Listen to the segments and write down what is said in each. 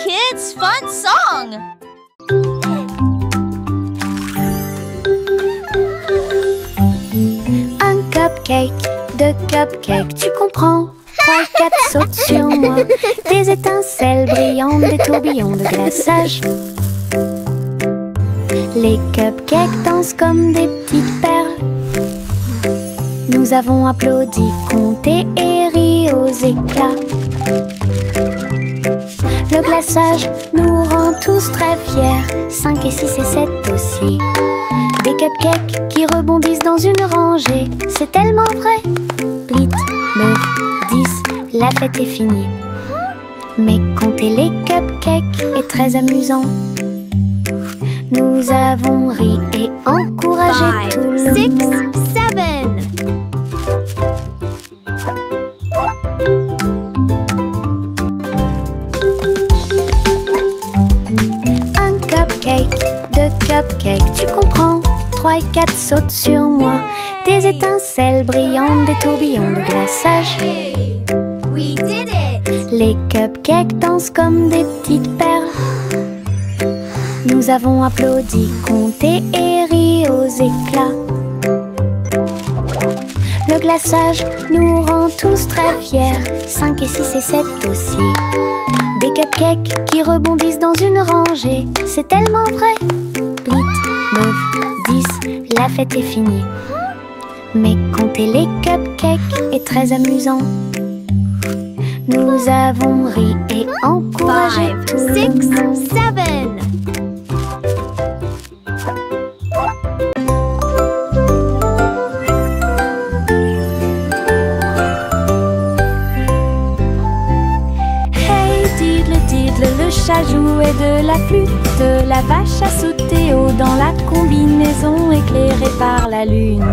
kids' fun song. Un cupcake, deux cupcakes, tu comprends? 3 et 4 sautent sur moi. Des étincelles brillantes, des tourbillons de glaçage. Les cupcakes dansent comme des petites perles. Nous avons applaudi, compté et ri aux éclats. Le glaçage nous rend tous très fiers. 5 et 6 et 7 aussi. Des cupcakes qui rebondissent dans une rangée. C'est tellement vrai. 8, 9, 10, la fête est finie. Mais compter les cupcakes est très amusant. Nous avons ri et encouragé tout le monde. 5, 7. Un cupcake, deux cupcakes, tu comprends? 3 et 4 sautent sur moi. Des étincelles brillantes, des tourbillons de glaçage. We did it. Les cupcakes dansent comme des petites perles. Nous avons applaudi, compté et ri aux éclats. Le glaçage nous rend tous très fiers. 5 et 6 et 7 aussi. Des cupcakes qui rebondissent dans une rangée. C'est tellement vrai. 8, 9, 10, la fête est finie. Mais compter les cupcakes est très amusant. Nous avons ri et encouragé 5, tout 6, le monde. 7. Le chat jouait de la flûte, la vache a sauté haut dans la combinaison éclairée par la lune.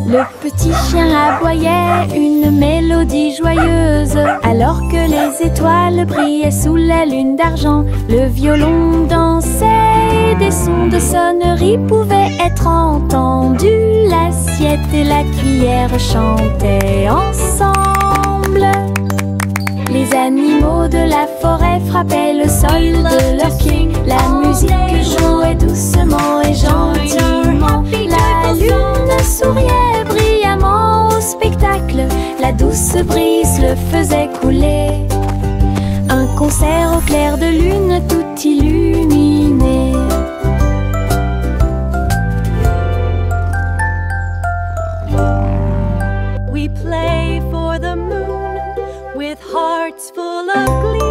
Le petit chien aboyait une mélodie joyeuse, alors que les étoiles brillaient sous la lune d'argent. Le violon dansait et des sons de sonnerie pouvaient être entendus. L'assiette et la cuillère chantaient ensemble. Les animaux de la forêt frappaient le sol de leurs pieds. La musique jouait doucement et gentiment. La lune souriait brillamment au spectacle. La douce brise le faisait couler. Un concert au clair de lune tout illuminé. We play for the moon with hearts full of glee.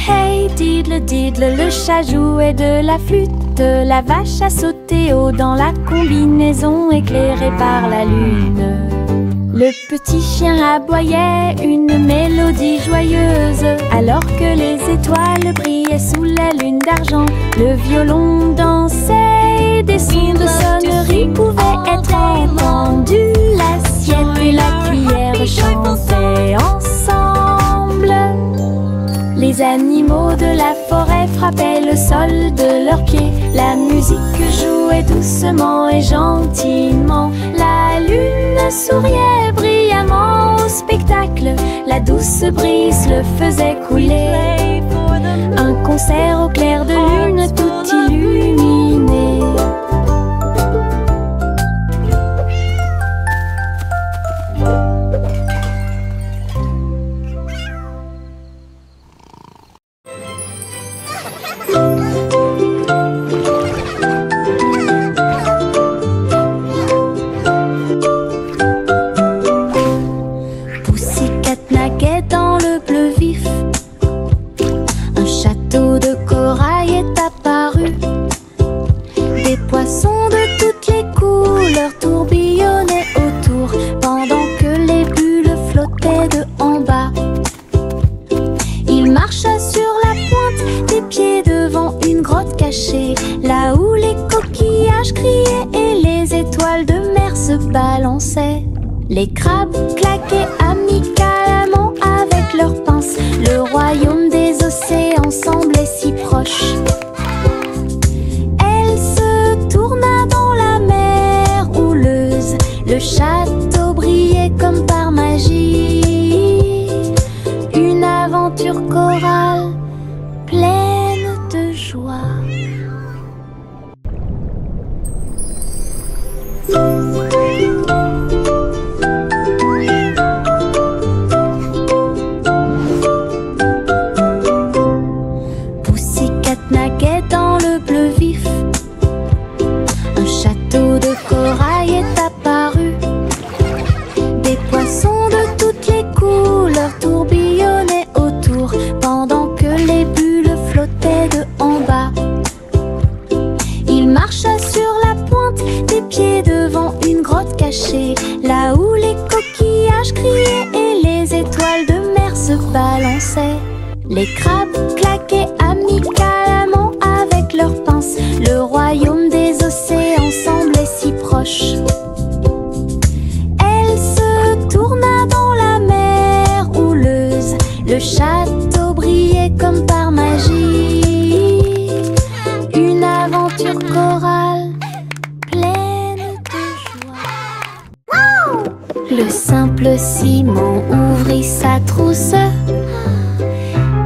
Hey diddle diddle, le chat jouait de la flûte. La vache a sauté haut dans la combinaison éclairée par la lune. Le petit chien aboyait une mélodie joyeuse, alors que les étoiles brillaient sous la lune d'argent. Le violon dansait et des sons de sonnerie pouvaient être entendus. L'assiette et la cuillère chantaient ensemble. Les animaux de la forêt frappaient le sol de leurs pieds. La musique jouait doucement et gentiment. La lune souriait brillamment au spectacle. La douce brise le faisait couler. Un concert au clair de lune tout illuminé. Pussycat naguait dans le bleu vif. Un château de corail est apparu. Des poissons de toutes les couleurs tourbillonnaient autour, pendant que les bulles flottaient de en bas. Il marcha sur la pointe des pieds devant une grotte cachée, là où les coquillages criaient et les étoiles de mer se balançaient. Les crabes claquaient amicalement avec leurs pinces. Le royaume des océans semblait si proche. Elle se tourna dans la mer houleuse. Le château Pussycat naguait dans le bleu vif. Un château de corail est apparu. Des poissons de toutes les couleurs tourbillonnaient autour, pendant que les bulles flottaient de en bas. Il marcha sur la pointe des pieds devant une grotte cachée, là où les coquillages criaient et les étoiles de mer se balançaient. Les crabes claquaient amicalement avec leurs pinces. Le royaume des océans semblait si proche. Elle se tourna dans la mer houleuse. Le château brillait comme par magie. Une aventure chorale pleine de joie. Le simple Simon ouvrit sa trousse.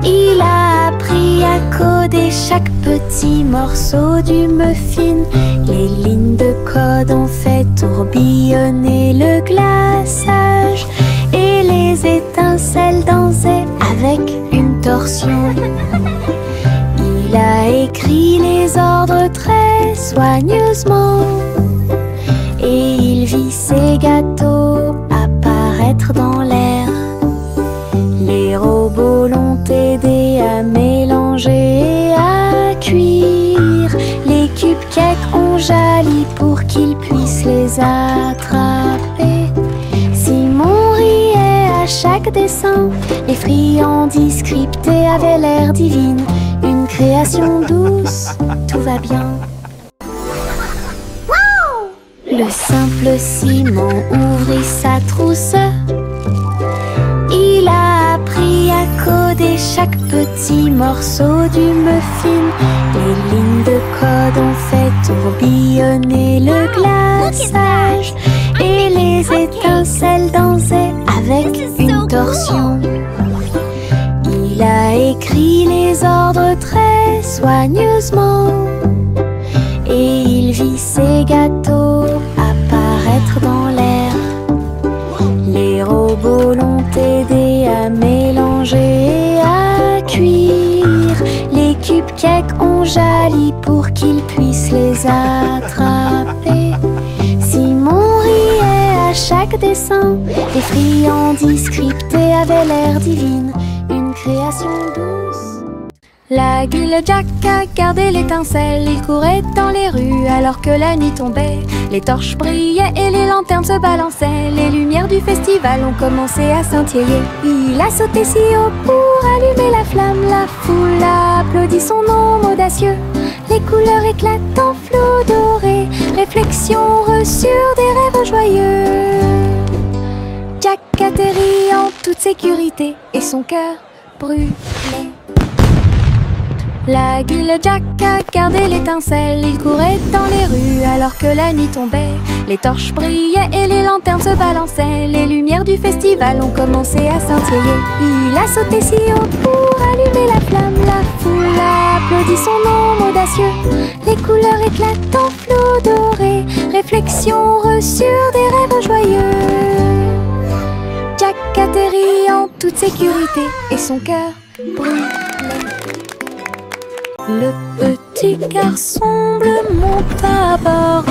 Il a appris à coder chaque petit morceau du muffin. Les lignes de code ont fait tourbillonner le glaçage et les étincelles dansaient avec une torsion. Il a écrit les ordres très soigneusement et il vit ses gâteaux apparaître dans l'air. Les robots l'ont aidé à mélanger et à cuire. Les cupcakes ont jali pour qu'il puisse les attraper. Simon riait à chaque dessin. Les friandises scriptées avaient l'air divine. Une création douce, tout va bien. Le simple Simon ouvrit sa trousse. Il a appris à coder chaque petit morceau du muffin. Les lignes de code ont fait tourbillonner le glaçage et les étincelles dansaient avec une torsion. Il a écrit les ordres très soigneusement et il vit ses gâteaux apparaître dans l'air. Les robots l'ont aidé à mélanger et à cuire. Les cupcakes ont jali pour qu'il puisse les attraper. Simon riait à chaque dessin. Les friandises scriptées avaient l'air divine. Une création douce. La guilde Jack a gardé l'étincelle. Il courait dans les rues alors que la nuit tombait. Les torches brillaient et les lanternes se balançaient. Les lumières du festival ont commencé à scintiller. Il a sauté si haut pour allumer la flamme. La foule a applaudi son nom audacieux. Les couleurs éclatent en flot doré. Réflexion reçue des rêves joyeux. Jack atterrit en toute sécurité et son cœur brûlait. La guilde Jack a gardé l'étincelle. Il courait dans les rues alors que la nuit tombait. Les torches brillaient et les lanternes se balançaient. Les lumières du festival ont commencé à scintiller. Il a sauté si haut pour allumer la flamme. La foule a applaudi son nom audacieux. Les couleurs éclatent en flot doré. Réflexion reçue des rêves joyeux. Jack atterrit en toute sécurité et son cœur brûlait. Le petit garçon bleu monte à bord.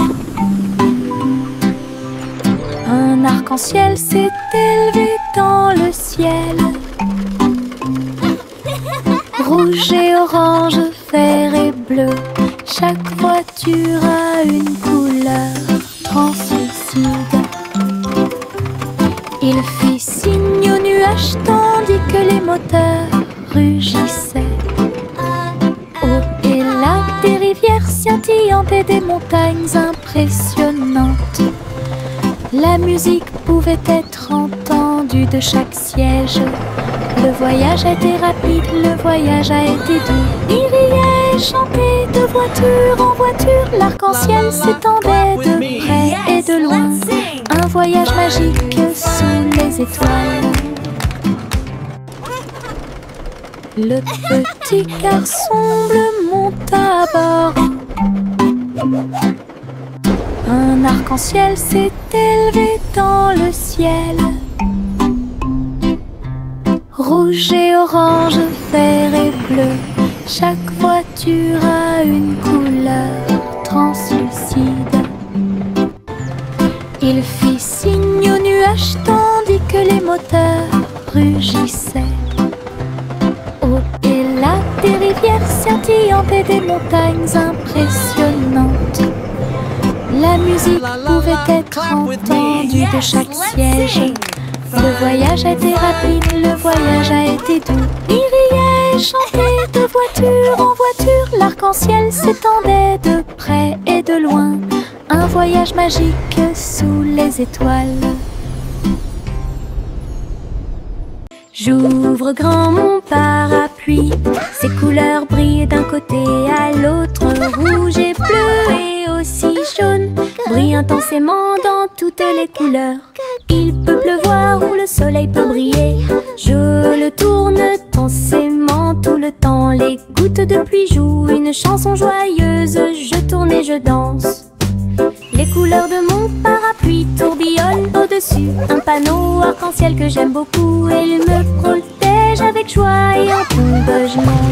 Un arc-en-ciel s'est élevé dans le ciel. Rouge et orange, vert et bleu. Chaque voiture a une couleur translucide. Il fit signe aux nuages tandis que les moteurs rugissaient. Et là, des rivières scintillantes et des montagnes impressionnantes. La musique pouvait être entendue de chaque siège. Le voyage a été rapide, le voyage a été doux. Il riait et chantait de voiture en voiture. L'arc-en-ciel s'étendait de près et de loin. Un voyage magique sous les étoiles. Le petit garçon bleu monte à bord. Un arc-en-ciel s'est élevé dans le ciel. Rouge et orange, vert et bleu, chaque voiture a une couleur translucide. Il fit signe aux nuages tandis que les moteurs rugissaient. Et là, des rivières scintillantes et des montagnes impressionnantes. La musique pouvait être entendue de chaque siège. Le voyage a été rapide, le voyage a été doux. Il riait et chantait de voiture en voiture. L'arc-en-ciel s'étendait de près et de loin. Un voyage magique sous les étoiles. J'ouvre grand mon parapluie, ses couleurs brillent d'un côté à l'autre. Rouge et bleu et aussi jaune brillent intensément dans toutes les couleurs. Il peut pleuvoir ou le soleil peut briller. Je le tourne intensément tout le temps. Les gouttes de pluie jouent une chanson joyeuse. Je tourne et je danse. Les couleurs de mon parapluie tourbillonnent au-dessus. Un panneau arc-en-ciel que j'aime beaucoup. Et il me protège avec joie et encouragement.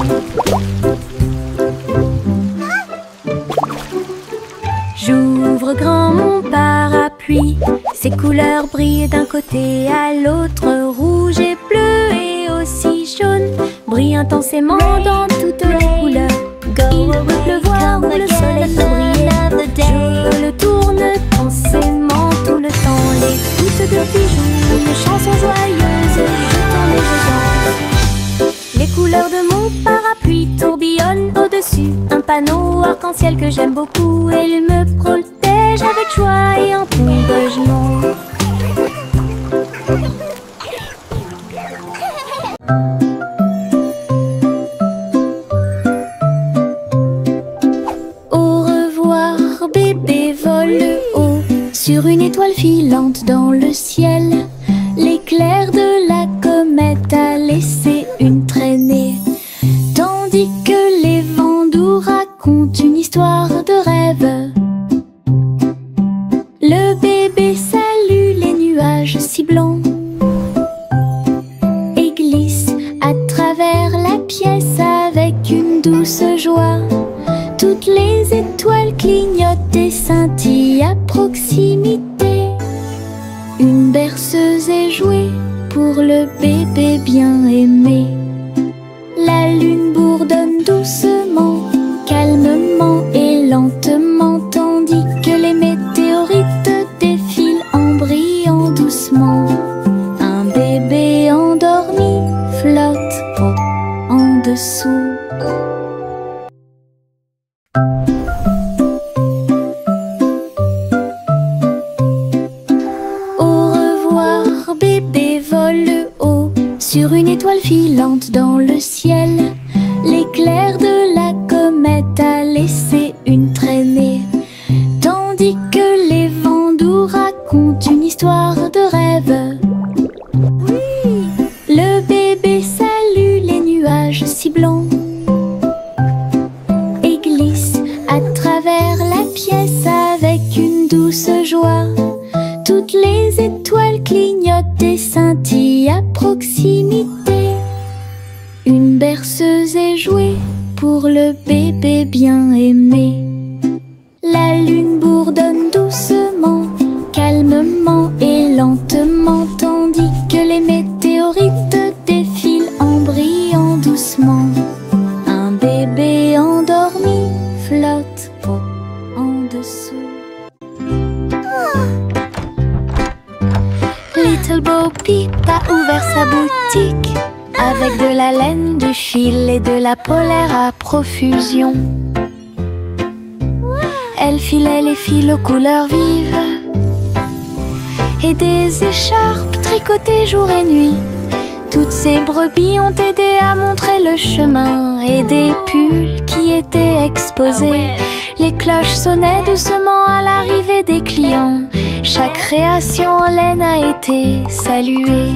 J'ouvre grand mon parapluie, ses couleurs brillent d'un côté à l'autre. Rouge et bleu et aussi jaune brillent intensément dans toutes les couleurs. Il peut pleuvoir ou le soleil peut briller. Je le tourne intensément tout le temps. Les gouttes de pluie jouent une chanson joyeuse. Je tourne et je danse. Les couleurs de mon parapluie tourbillonnent au-dessus. Un panneau arc-en-ciel que j'aime beaucoup. Et il me protège avec joie et encouragement. Au revoir bébé vole haut sur une étoile filante dans le ciel. L'éclair de la comète a laissé une traînée, tandis que les vents doux racontent une histoire de rêve. Le bébé salue les nuages si blancs et glisse à travers la pièce avec une douce joie. Toutes les étoiles clignotent et scintillent à proximité. Une berceuse est jouée pour le bébé bien aimé. La lune bourdonne doucement, calmement et lentement, tandis que les météorites défilent en brillant doucement. Un bébé endormi flotte en dessous. Au revoir bébé vole haut sur une étoile filante dans le ciel. L'éclair de la comète a laissé une traînée, tandis que les vents doux racontent une histoire de rêve. Le bébé salue les nuages si blancs et glisse à travers la pièce avec une douce joie. Toutes les étoiles clignotent et scintillent à proximité. Une berceuse est jouée pour le bébé bien aimé. La lune bourdonne doucement, calmement et lentement, tandis que les météorites défilent en brillant doucement. Un bébé endormi flotte en dessous. Little Bo Peep a ouvert sa boutique avec de la laine, du fil et de la polaire à profusion. Elle filait les fils aux couleurs vives et des écharpes tricotées jour et nuit. Toutes ces brebis ont aidé à montrer le chemin et des pulls qui étaient exposés. Les cloches sonnaient doucement à l'arrivée des clients. Chaque création en laine a été saluée.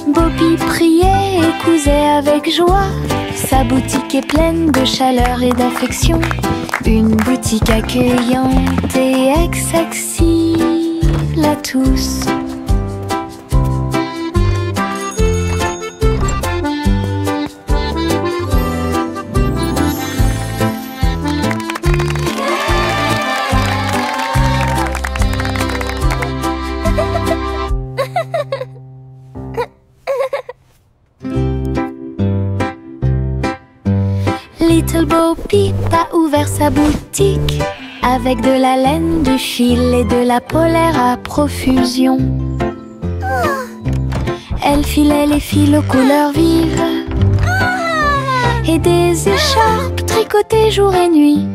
Bobby priait et cousait avec joie. Sa boutique est pleine de chaleur et d'affection. Une boutique accueillante et accessible à tous. Little Bo Peep a ouvert sa boutique avec de la laine, du fil et de la polaire à profusion. Elle filait les fils aux couleurs vives et des écharpes tricotées jour et nuit.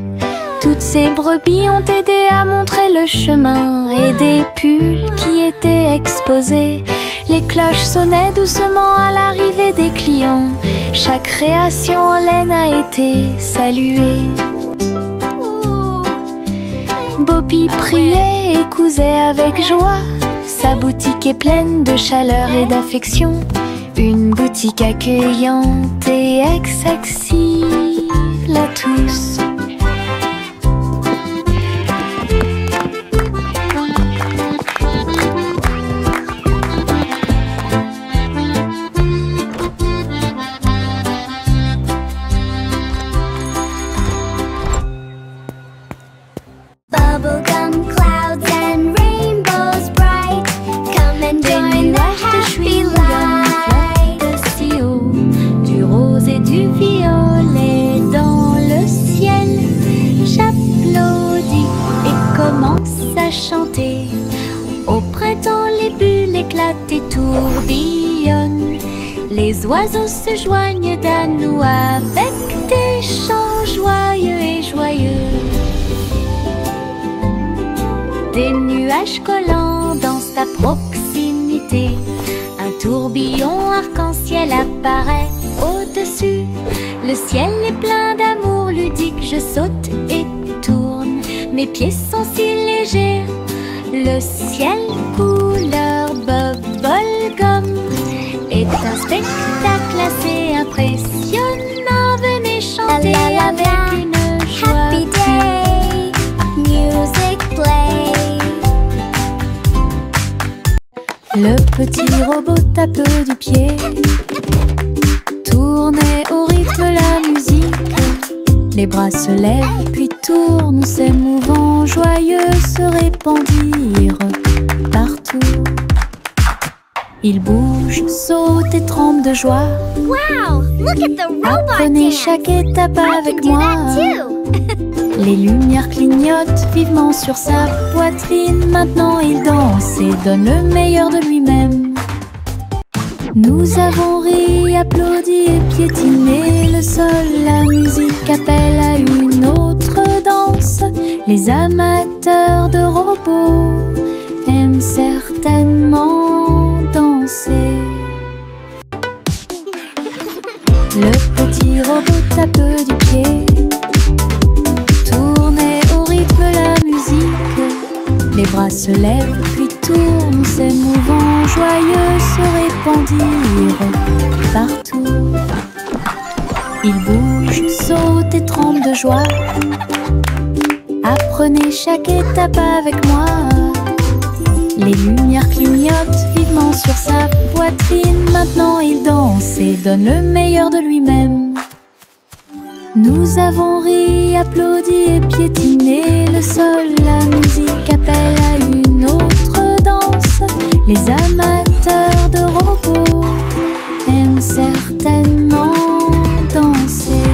Toutes ces brebis ont aidé à montrer le chemin et des pulls qui étaient exposés. Les cloches sonnaient doucement à l'arrivée des clients. Chaque création en laine a été saluée. Bobby priait et cousait avec joie. Sa boutique est pleine de chaleur et d'affection. Une boutique accueillante et accessible à tous. Bubblegum clouds and rainbows bright. Come and join the happy light. Si haut, du rose et du violet dans le ciel. J'applaudis et commence à chanter. Au printemps, les bulles éclatent et tourbillonnent. Les oiseaux se joignent à nous avec des chants joyeux et joyeux. Des nuages collants dans sa proximité. Un tourbillon arc-en-ciel apparaît au-dessus. Le ciel est plein d'amour ludique. Je saute et tourne. Mes pieds sont si légers. Le ciel couleur bubblegum est un spectacle assez impressionnant. Venez chanter avec une joie. Happy day, music play. Le petit robot tape du pied, tournait au rythme la musique. Les bras se lèvent puis tournent, s'émouvant, joyeux se répandirent partout. Il bouge, saute et tremble de joie. Wow, look at the robot Apprenez dance. chaque étape avec Do moi. that too. Les lumières clignotent vivement sur sa poitrine. Maintenant il danse et donne le meilleur de lui-même. Nous avons ri, applaudi et piétiné le sol. La musique appelle à une autre danse. Les amateurs de robots aiment certainement danser. Le petit robot tape du pied, tournait au rythme la musique. Les bras se lèvent puis tournent, s'émouvant, joyeux se répandirent partout. Il bouge, saute et tremble de joie. Apprenez chaque étape avec moi. Les lumières clignotent vivement sur sa poitrine. Maintenant il danse et donne le meilleur de lui-même. Nous avons ri, applaudi et piétiné le sol. La musique appelle à une autre danse. Les amateurs de robots aiment certainement danser.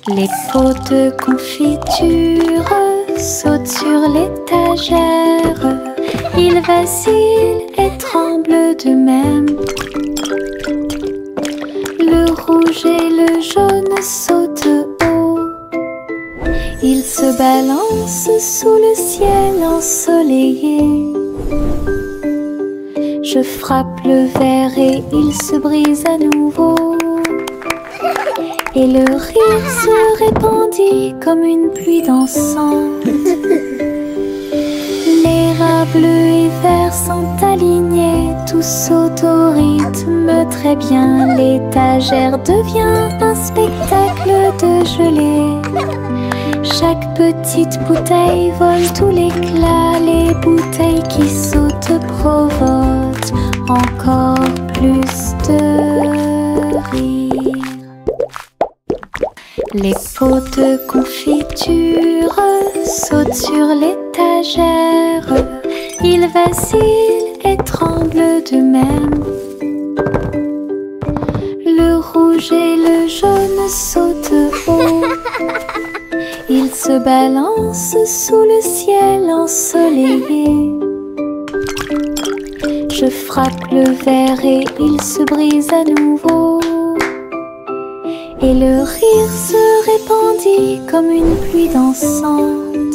Les pots de confiture sautent sur l'étagère. Ils vacillent et tremblent d'eux-mêmes. Le rouge et le jaune sautent haut. Ils se balancent sous le ciel ensoleillé. Je frappe le verre et il se brise à nouveau. Et le rire se répandit comme une pluie dansante. Les rats bleus et verts sont alignés, tous sautent au rythme très bien. L'étagère devient un spectacle de gelée. Chaque petite bouteille vole tout l'éclat. Les bouteilles qui sautent provoquent encore plus de rire. Les pots de confiture sautent sur l'étagère. Ils vacillent et tremblent d'eux-mêmes. Le rouge et le jaune sautent haut. Ils se balancent sous le ciel ensoleillé. Je frappe le verre et il se brise à nouveau. Et le rire se répandit comme une pluie dansante.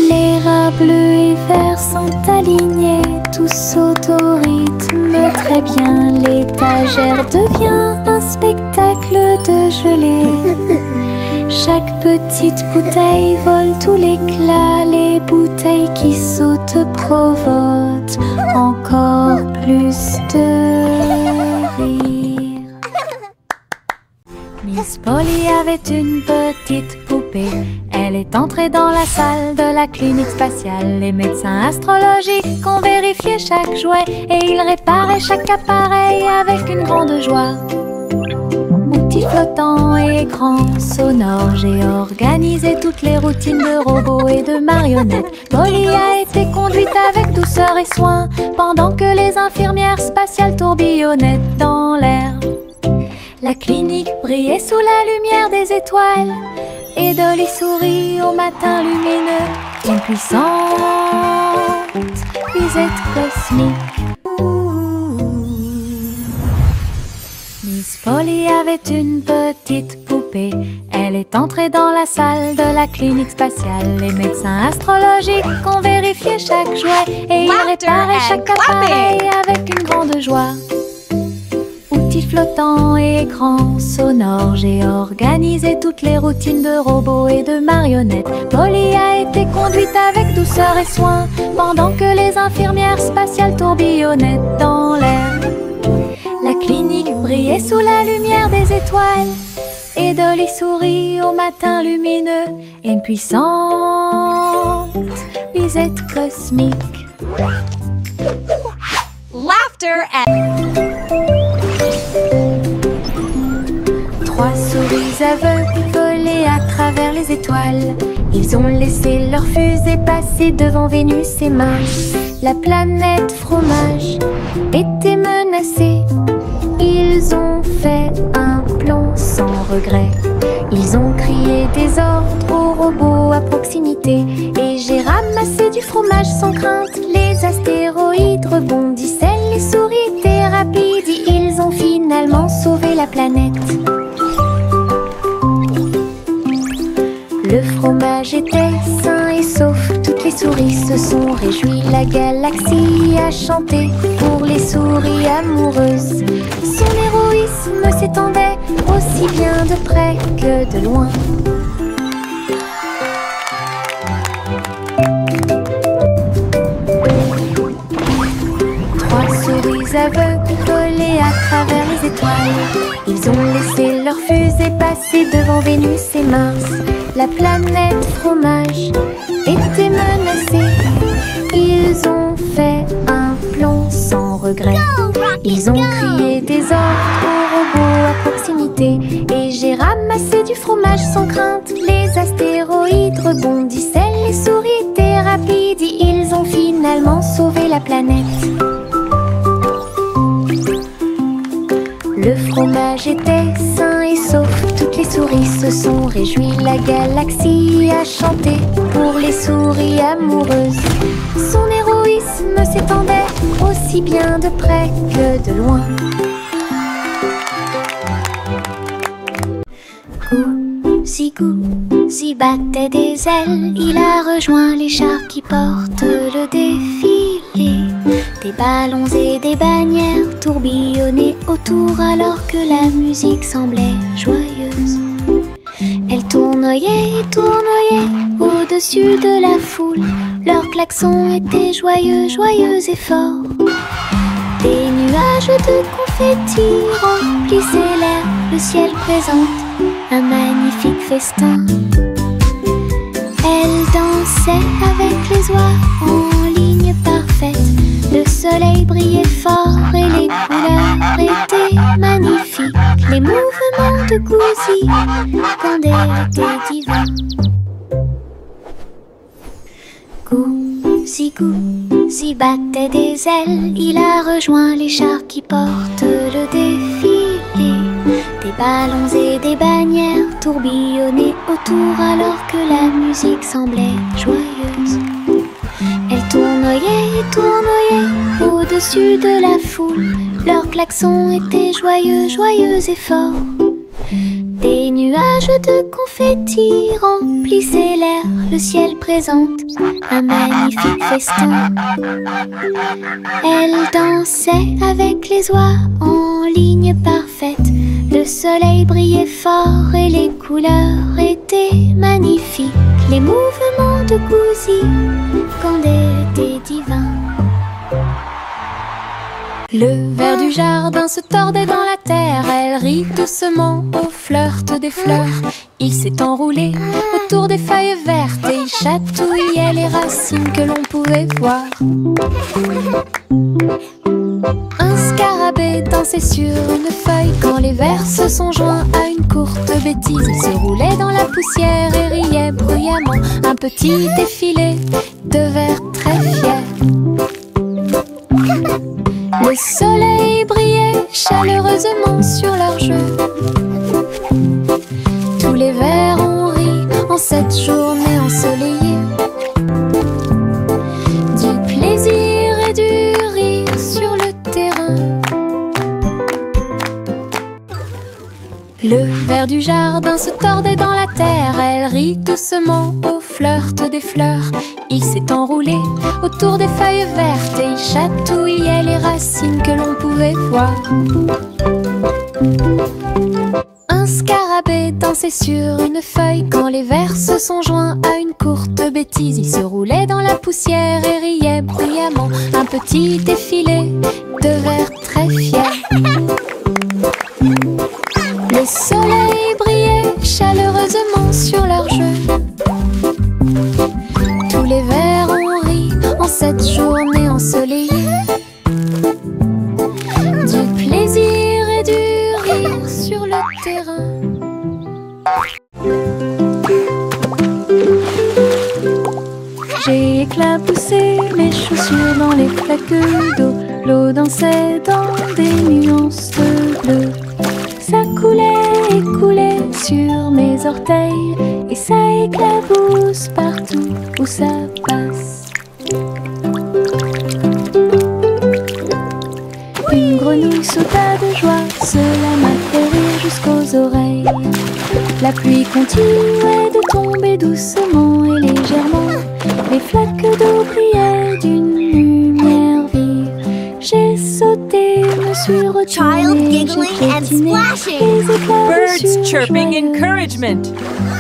Les rats bleus et verts sont alignés, tous sautent au rythme très bien. L'étagère devient un spectacle de gelée. Chaque petite bouteille vole tout l'éclat. Les bouteilles qui sautent provoquent encore plus de rire. Miss Polly avait une petite poupée. Elle est entrée dans la salle de la clinique spatiale. Les médecins astrologiques ont vérifié chaque jouet et ils réparaient chaque appareil avec une grande joie. Outils flottants et écrans sonores, j'ai organisé toutes les routines de robots et de marionnettes. Polly a été conduite avec douceur et soin pendant que les infirmières spatiales tourbillonnaient dans l'air. La clinique brillait sous la lumière des étoiles et Dolly sourit au matin lumineux. Une puissante visite cosmique. Miss Polly avait une petite poupée. Elle est entrée dans la salle de la clinique spatiale. Les médecins astrologiques ont vérifié chaque jouet et ils réparaient chaque appareil avec une grande joie. Outils flottants et écrans sonores, j'ai organisé toutes les routines de robots et de marionnettes. Polly a été conduite avec douceur et soin pendant que les infirmières spatiales tourbillonnaient dans l'air. La clinique brillait sous la lumière des étoiles et Dolly sourit au matin lumineux. Une puissante visite cosmique. Laughter Trois souris aveugles volaient à travers les étoiles. Ils ont laissé leur fusée passer devant Vénus et Mars. La planète fromage était menacée. Ils ont fait un plan sans regret. Ils ont crié des ordres aux robots à proximité. Et j'ai ramassé du fromage sans crainte. Les astéroïdes rebondissaient, les souris étaient rapides. Et ils ont finalement sauvé la planète. Le fromage était sain et sauf. Toutes les souris se sont réjouies. La galaxie a chanté pour les souris amoureuses. Son héroïsme s'étendait aussi bien de près que de loin. Trois souris aveugles volaient à travers les étoiles. Ils ont laissé leur fusée passer devant Vénus et Mars. La planète fromage était menacée. Ils ont fait un plan sans regret. Ils ont crié des ordres aux robots à proximité. Et j'ai ramassé du fromage sans crainte. Les astéroïdes rebondissaient, les souris étaient rapides. Et ils ont finalement sauvé la planète. Le fromage était sain et sauf. Toutes les souris se sont réjouies. La galaxie a chanté pour les souris amoureuses. Son héroïsme s'étendait aussi bien de près que de loin. Gousi battait des ailes. Il a rejoint les chars qui portent le défilé. Des ballons et des bannières tourbillonnaient autour alors que la musique semblait joyeuse. Elle tournoyait et tournoyait au-dessus de la foule. Leurs klaxons étaient joyeux, joyeux et forts. Des nuages de confettis remplissaient l'air, le ciel présente un magnifique festin. Elle dansait avec les oies en ligne parfaite. Le soleil brillait fort et les couleurs étaient magnifiques. Les mouvements de Gouzi quand elle était divin. Gouzi battait des ailes, il a rejoint les chars qui portent le défilé. Des ballons et des bannières tourbillonnaient autour alors que la musique semblait joyeuse. Elle tournoyait et tournoyait au-dessus de la foule. Leurs klaxons étaient joyeux, joyeux et forts. Des nuages de confettis remplissaient l'air. Le ciel présente un magnifique festin. Elle dansait avec les oies en ligne parfaite. Le soleil brillait fort et les couleurs étaient magnifiques. Les mouvements de Gouzi quand elle était divin. Le ver du jardin se tordait dans la terre. Elle rit doucement au flirt des fleurs. Il s'est enroulé autour des feuilles vertes et il chatouillait les racines que l'on pouvait voir. Un scarabée dansait sur une feuille quand les vers se sont joints à une courte bêtise. Il se roulait dans la poussière et riait bruyamment. Un petit défilé de vers très fiers. Le soleil brillait chaleureusement sur leur jeu. Tous les vers ont ri en cette journée ensoleillée. Du plaisir et du rire sur le terrain. Le ver du jardin se tordait dans la terre. Elle rit doucement au flirt des fleurs. Il s'est enroulé autour des feuilles vertes et il chatouillait les racines que l'on pouvait voir. Un scarabée dansait sur une feuille quand les vers se sont joints à une courte bêtise. Il se roulait dans la poussière et riait bruyamment. Un petit défilé de vers très fiers. Le soleil brillait chaleureusement sur leur jeu. Tous les vers ont ri en cette journée ensoleillée. Du plaisir et du rire sur le terrain. J'ai éclaboussé mes chaussures dans les flaques d'eau. L'eau dansait dans des nuances de bleu. Ça coulait et coulait sur mes orteils et ça éclabousse partout où ça passe. Une grenouille sauta de joie, cela m'a fait rire jusqu'aux oreilles. La pluie continuait de tomber doucement et légèrement. Les flaques d'eau brillaient d'une lumière vive. J'ai sauté, me suis retournée, j'ai piétiné les éclats Birds chirping encouragement.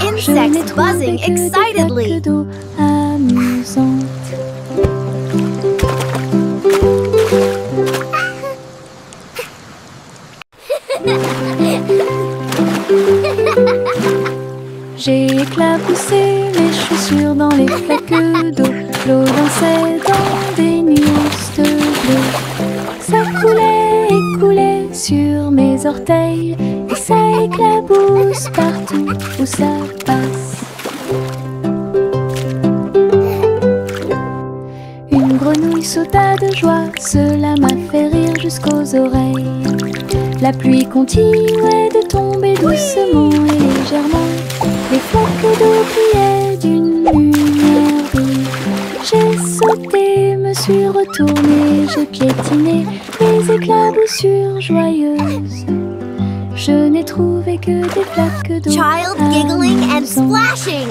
Insects buzzing excitedly. d'eau amusantes. J'ai éclaboussé mes chaussures dans les flaques d'eau. L'eau dansait dans des nuances de bleu. Ça coulait et coulait sur mes orteils et ça éclabousse partout où ça passe. Une grenouille sauta de joie, cela m'a fait rire jusqu'aux oreilles. La pluie continuait de tomber doucement et légèrement. Les flaques d'eau brillaient d'une lumière vive. J'ai sauté, me suis retournée, j'ai piétiné les éclaboussures joyeuses. Je n'ai trouvé que des flaques d'eau. Child giggling and amusantes. splashing.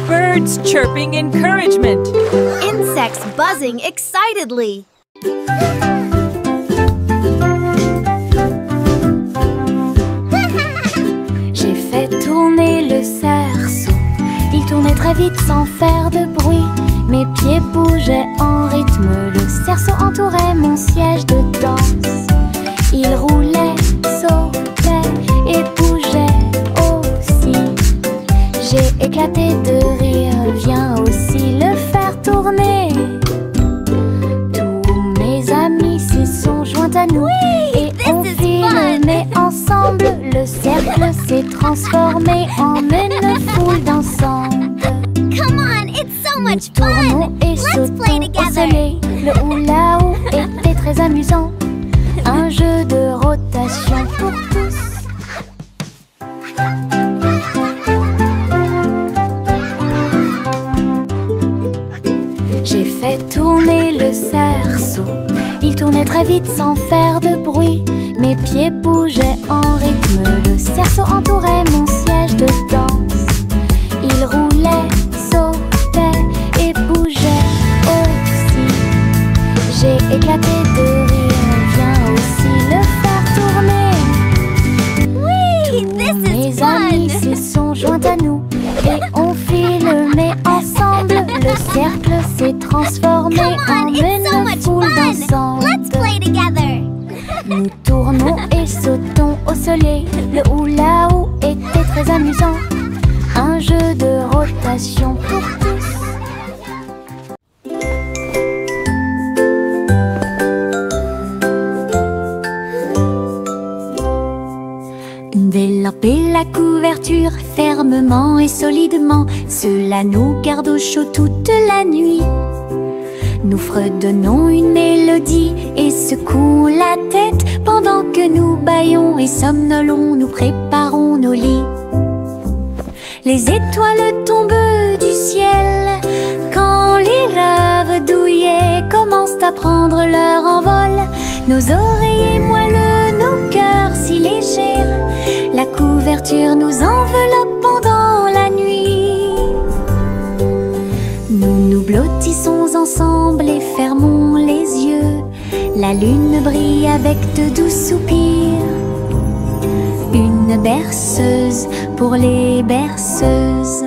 Birds chirping encouragement. Insects buzzing excitedly. J'ai fait tourner le cerceau. Il tournait très vite sans faire de bruit. Mes pieds bougeaient en rythme. Le cerceau entourait mon siège de danse. Il roulait, sautait et bougeait aussi. J'ai éclaté de rire, viens aussi le faire tourner. Tous mes amis s'y sont joints à nous. Et on filmait ensemble. Le cercle s'est transformé en une foule dansante. Come on, it's so Nous much tournons fun! et Let's play sautons au together! soleil. Le hula-hoop était très amusant. Un jeu de rotation pour tous. J'ai fait tourner le cerceau. Il tournait très vite sans faire de bruit. Mes pieds bougeaient en rythme. Le cerceau entourait mon siège de danse. Il roulait, sautait et bougeait aussi. J'ai éclaté de rire, viens aussi le faire tourner. Whee! This is Mes amis fun! s'y sont joints à nous et on filmait ensemble. Le cercle s'est transformé Come en on, it's so une much foule fun! dansante. Let's play together! Nous tournons et sautons au soleil. Le hula-hoop était très amusant. Un jeu de rotation pour tous. Délamper la couverture fermement et solidement. Cela nous garde au chaud toute la nuit. Nous fredonnons une mélodie et secouons la tête pendant que nous bâillons et somnolons, nous préparons nos lits. Les étoiles tombent du ciel quand les rêves douillets commencent à prendre leur envol. Nos oreillers moelleux, nos cœurs si légers, la couverture nous enveloppe pendant la nuit. Nous nous blottissons ensemble et fermons les yeux. La lune brille avec de doux soupirs. Une berceuse pour les berceuses.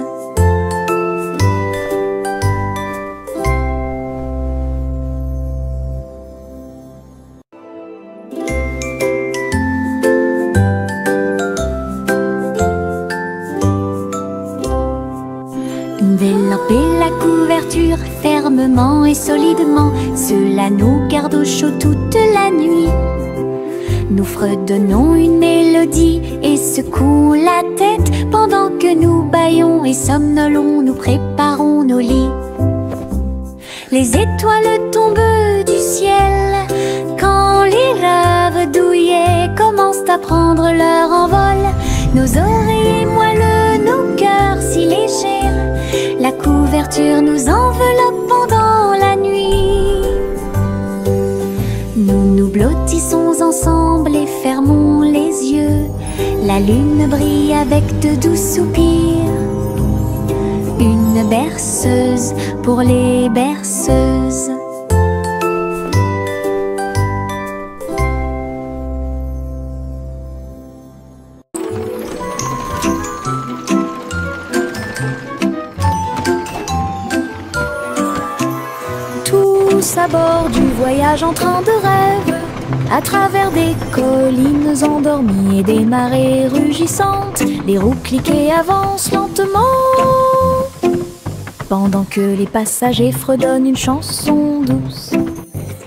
Délamper la couverture fermement et solidement. Cela nous garde au chaud toute la nuit. Nous fredonnons une mélodie et secouons la tête pendant que nous bâillons et somnolons, nous préparons nos lits. Les étoiles tombent du ciel quand les rêves douillets commencent à prendre leur envol. Nos oreillers moelleux, nos cœurs si légers, la couverture nous enveloppe pendant la nuit. Nous nous blottissons ensemble et fermons les yeux. La lune brille avec de doux soupirs. Une berceuse pour les berceuses. Tous à bord du voyage en train de rêve, à travers des collines endormies et des marées rugissantes, les roues cliquent et avancent lentement, pendant que les passagers fredonnent une chanson douce.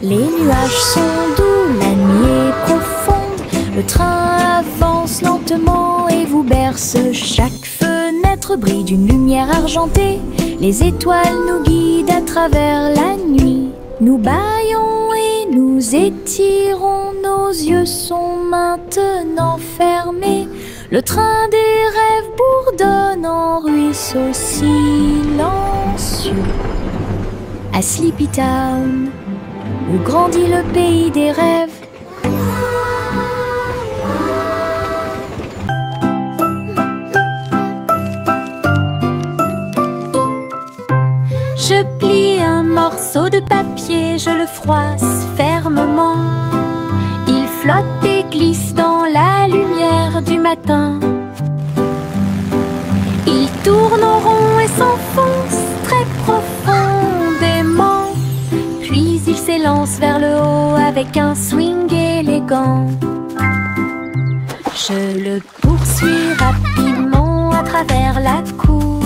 Les nuages sont doux, la nuit est profonde, le train avance lentement et vous berce. Chaque fenêtre brille d'une lumière argentée, les étoiles nous guident à travers la nuit. Nous bâillons et nous étirons, nos yeux sont maintenant fermés. Le train des rêves bourdonne en ruisseau silencieux. À Sleepy Town, où grandit le pays des rêves. Je plie un morceau de papier, je le froisse fermement. Il flotte et glisse dans la lumière du matin. Il tourne en rond et s'enfonce très profondément. Puis il s'élance vers le haut avec un swing élégant. Je le poursuis rapidement à travers la cour.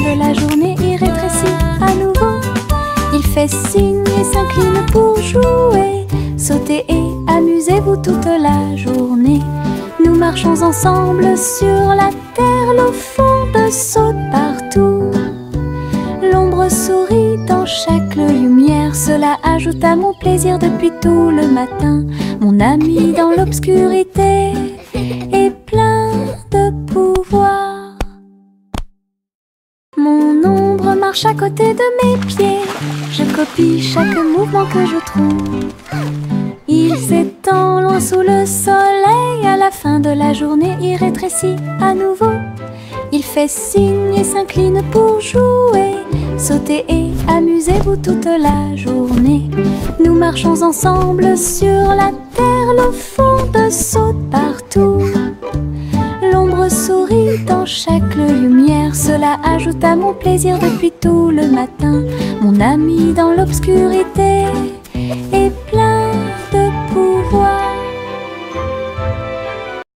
de la journée, il rétrécit à nouveau. Il fait signe et s'incline pour jouer. Sautez et amusez-vous toute la journée. Nous marchons ensemble sur la terre, l'eau fonde saute partout. L'ombre sourit dans chaque lumière, cela ajoute à mon plaisir depuis tout le matin. Mon ami dans l'obscurité est plein de pouvoir. Mon ombre marche à côté de mes pieds, je copie chaque mouvement que je trouve. Il s'étend loin sous le soleil, à la fin de la journée il rétrécit à nouveau. Il fait signe et s'incline pour jouer. Sautez et amusez-vous toute la journée. Nous marchons ensemble sur la terre, l'eau fonde saute partout. L'ombre sourit dans chaque lumière, cela ajoute à mon plaisir depuis tout le matin. Mon ami dans l'obscurité est